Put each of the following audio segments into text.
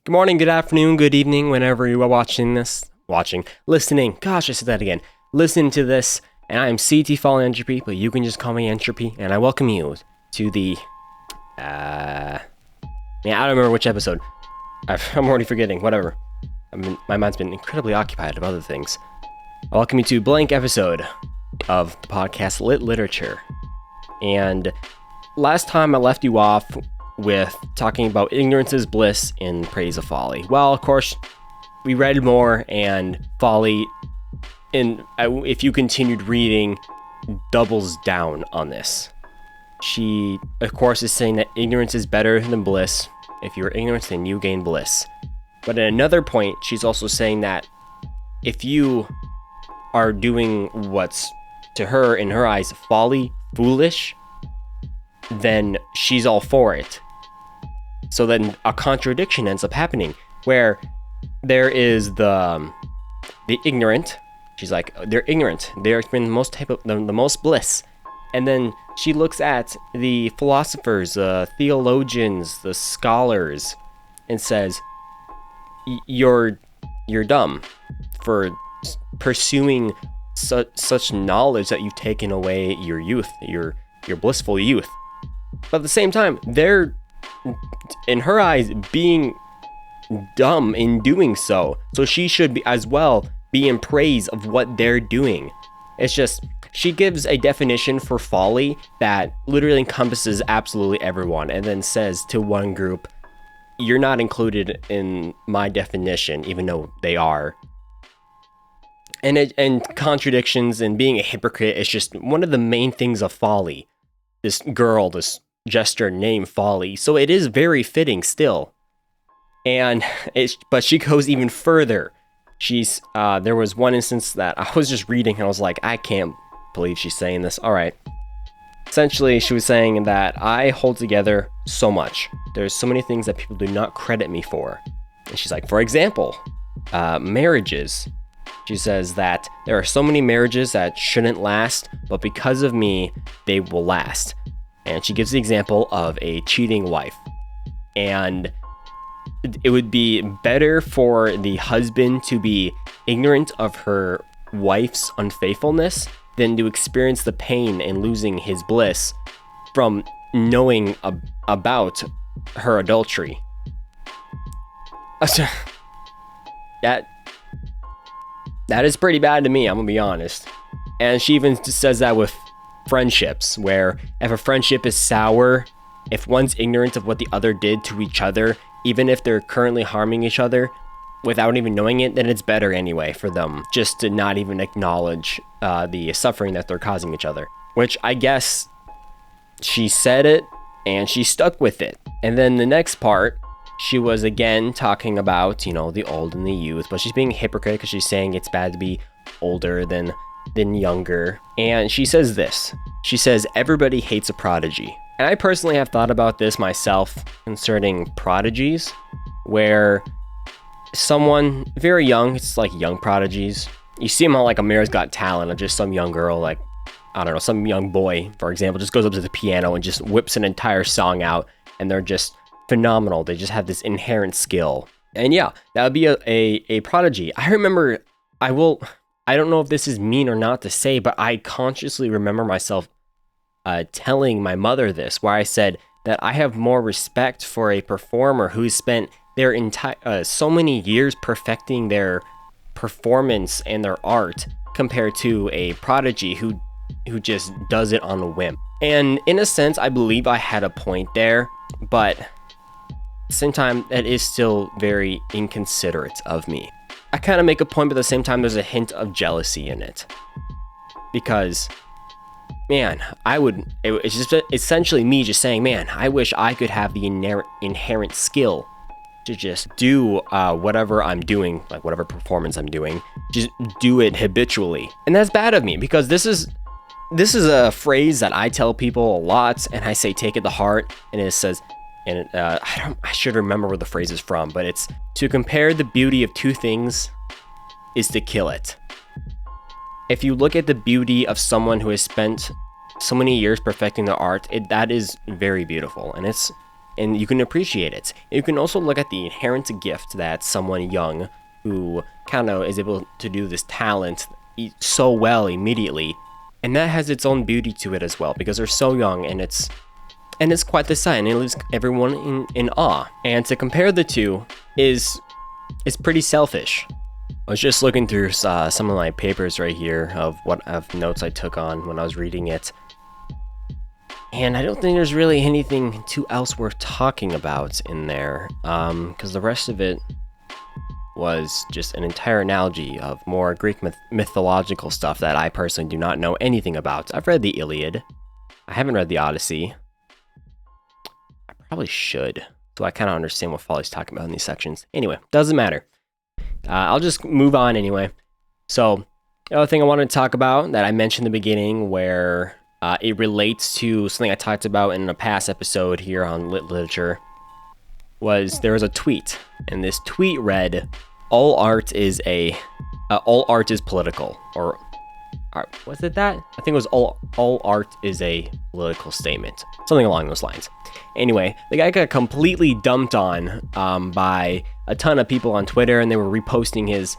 Good morning, good afternoon, good evening, whenever you are listening. Gosh, I said that again. Listen to this, and I am CT Fallen Entropy, but you can just call me Entropy, and I welcome you to the, I don't remember which episode. I'm already forgetting, whatever. My mind's been incredibly occupied with other things. I welcome you to a blank episode of the podcast Literature. And last time I left you off with talking about ignorance is bliss in praise of folly. Well, of course, we read more, and folly, if you continued reading, doubles down on this. She, of course, is saying that ignorance is better than bliss. If you're ignorant, then you gain bliss. But at another point, she's also saying that if you are doing what's, to her, in her eyes, folly, foolish, then she's all for it. So then a contradiction ends up happening, where there is the ignorant. She's like, they're ignorant. They're in the most bliss. And then she looks at the philosophers, theologians, the scholars, and says, you're dumb for pursuing such knowledge that you've taken away your youth, your blissful youth. But at the same time, they're, in her eyes, being dumb in doing so. So she should be as well be in praise of what they're doing. It's just, she gives a definition for folly that literally encompasses absolutely everyone, and then says to one group, you're not included in my definition, even though they are. And contradictions and being a hypocrite is just one of the main things of folly. This jester named Folly. So it is very fitting still. But she goes even further. There was one instance that I was just reading and I was like, I can't believe she's saying this. All right. Essentially, she was saying that I hold together so much. There's so many things that people do not credit me for. And she's like, for example, marriages. She says that there are so many marriages that shouldn't last, but because of me, they will last. And she gives the example of a cheating wife. And it would be better for the husband to be ignorant of her wife's unfaithfulness than to experience the pain and losing his bliss from knowing about her adultery. That is pretty bad to me, I'm gonna be honest. And she even says that with friendships, where if a friendship is sour, if one's ignorant of what the other did to each other, even if they're currently harming each other without even knowing it, then it's better anyway for them just to not even acknowledge the suffering that they're causing each other. Which I guess she said it and she stuck with it. And then the next part, she was again talking about, the old and the youth, but she's being a hypocrite because she's saying it's bad to be older than younger. And she says this. She says, everybody hates a prodigy. And I personally have thought about this myself concerning prodigies, where someone very young, it's like young prodigies, you see them on like America's Got Talent, or just some young girl, like, I don't know, some young boy, for example, just goes up to the piano and just whips an entire song out, and they're just phenomenal. They just have this inherent skill. And yeah, that would be a prodigy. I remember, I don't know if this is mean or not to say, but I consciously remember myself telling my mother this, where I said that I have more respect for a performer who's spent their entire so many years perfecting their performance and their art compared to a prodigy who just does it on a whim. And in a sense, I believe I had a point there, but at the same time, that is still very inconsiderate of me. I kind of make a point, but at the same time, there's a hint of jealousy in it. Because, man, it's just essentially me just saying, man, I wish I could have the inherent skill to just do whatever I'm doing, like whatever performance I'm doing, just do it habitually. And that's bad of me, because this is a phrase that I tell people a lot, and I say take it to heart, and it says, and I should remember where the phrase is from, but it's, to compare the beauty of two things is to kill it. If you look at the beauty of someone who has spent so many years perfecting their art, that is very beautiful, and it's and you can appreciate it. You can also look at the inherent gift that someone young who kind of is able to do this talent so well immediately, and that has its own beauty to it as well, because they're so young, and it's quite the sight, and it leaves everyone in awe. And to compare the two is pretty selfish. I was just looking through some of my papers right here of notes I took on when I was reading it, and I don't think there's really anything too else worth talking about in there, because the rest of it was just an entire analogy of more Greek mythological stuff that I personally do not know anything about. I've read the Iliad. I haven't read the Odyssey. I probably should, so I kind of understand what Folly's talking about in these sections. Anyway, doesn't matter. I'll just move on anyway. So, the other thing I wanted to talk about that I mentioned in the beginning, where it relates to something I talked about in a past episode here on Literature, was there was a tweet, and this tweet read, all art is political, or was it that? I think it was all art is a political statement, something along those lines. Anyway, the guy got completely dumped on by a ton of people on Twitter, and they were reposting his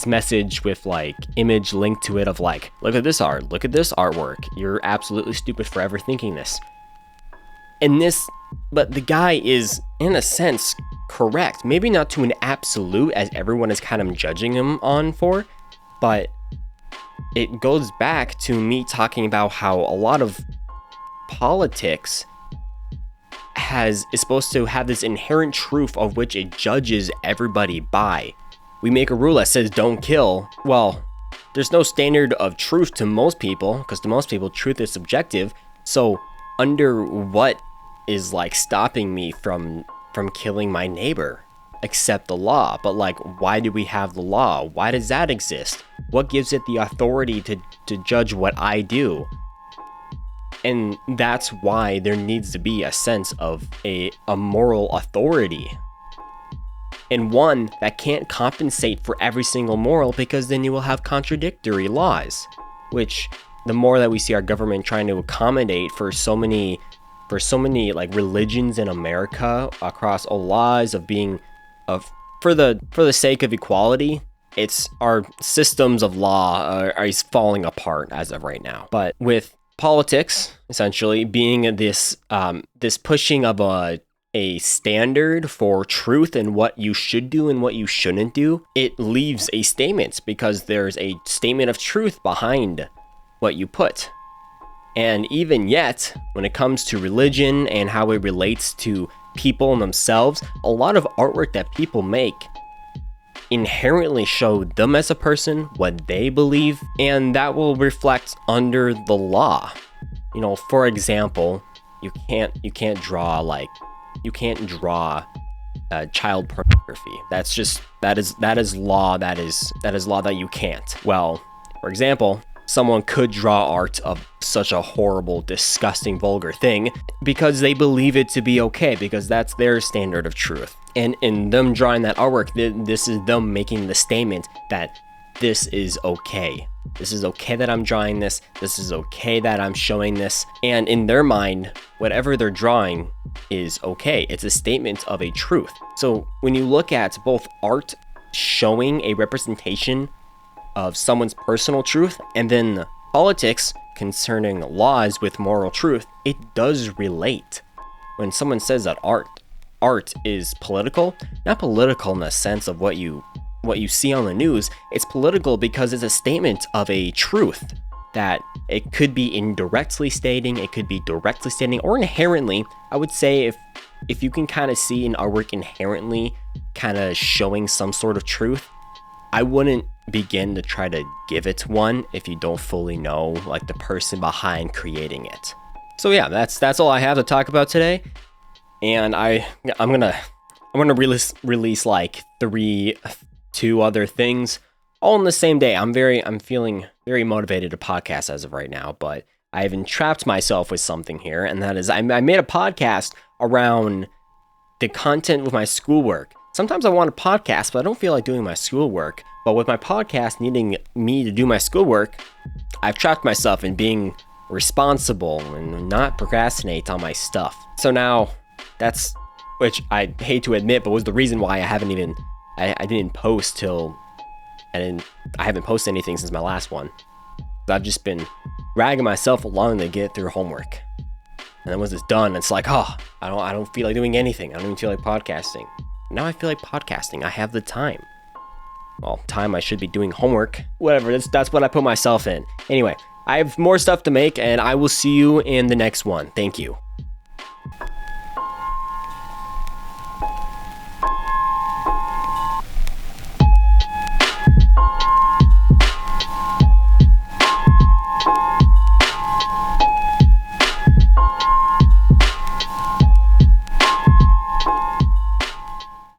message with like image linked to it of like, look at this art, look at this artwork, you're absolutely stupid for ever thinking this. But the guy is, in a sense, correct. Maybe not to an absolute, as everyone is kind of judging him on for, but it goes back to me talking about how a lot of politics is supposed to have this inherent truth of which it judges everybody by. We make a rule that says don't kill. Well, there's no standard of truth to most people, because to most people, truth is subjective. So under what is like stopping me from killing my neighbor, except the law? But like, why do we have the law? Why does that exist? What gives it the authority to judge what I do? And that's why there needs to be a sense of a moral authority, and one that can't compensate for every single moral, because then you will have contradictory laws, which the more that we see our government trying to accommodate for so many like religions in America across all laws for the sake of equality, it's our systems of law are falling apart as of right now. But with politics essentially being this pushing of a standard for truth and what you should do and what you shouldn't do, it leaves a statement, because there's a statement of truth behind what you put. And even yet, when it comes to religion and how it relates to people and themselves, a lot of artwork that people make inherently show them as a person, what they believe, and that will reflect under the law. You know, for example, you can't draw child pornography. That is law that you can't. Well, for example, someone could draw art of such a horrible, disgusting, vulgar thing because they believe it to be okay, because that's their standard of truth. And in them drawing that artwork, this is them making the statement that this is okay. This is okay that I'm drawing this. This is okay that I'm showing this. And in their mind, whatever they're drawing is okay. It's a statement of a truth. So when you look at both art showing a representation of someone's personal truth, and then politics concerning laws with moral truth, it does relate. When someone says that art is political, not political in the sense of what you see on the news, it's political because it's a statement of a truth that it could be indirectly stating, it could be directly stating, or inherently. I would say if you can kind of see an artwork inherently kind of showing some sort of truth, I wouldn't begin to try to give it one if you don't fully know like the person behind creating it. So yeah, that's all I have to talk about today. And I'm gonna release like two other things all on the same day. I'm feeling very motivated to podcast as of right now, but I've entrapped myself with something here, and that is I made a podcast around the content with my schoolwork. Sometimes I want a podcast, but I don't feel like doing my schoolwork. But with my podcast needing me to do my schoolwork, I've trapped myself in being responsible and not procrastinate on my stuff. So now that's which I hate to admit, but was the reason why I didn't post till, I haven't posted anything since my last one. I've just been dragging myself along to get through homework. And then once it's done, it's like, oh, I don't feel like doing anything. I don't even feel like podcasting. Now I feel like podcasting. I have the time. Well, time I should be doing homework. Whatever, that's what I put myself in. Anyway, I have more stuff to make, and I will see you in the next one. Thank you.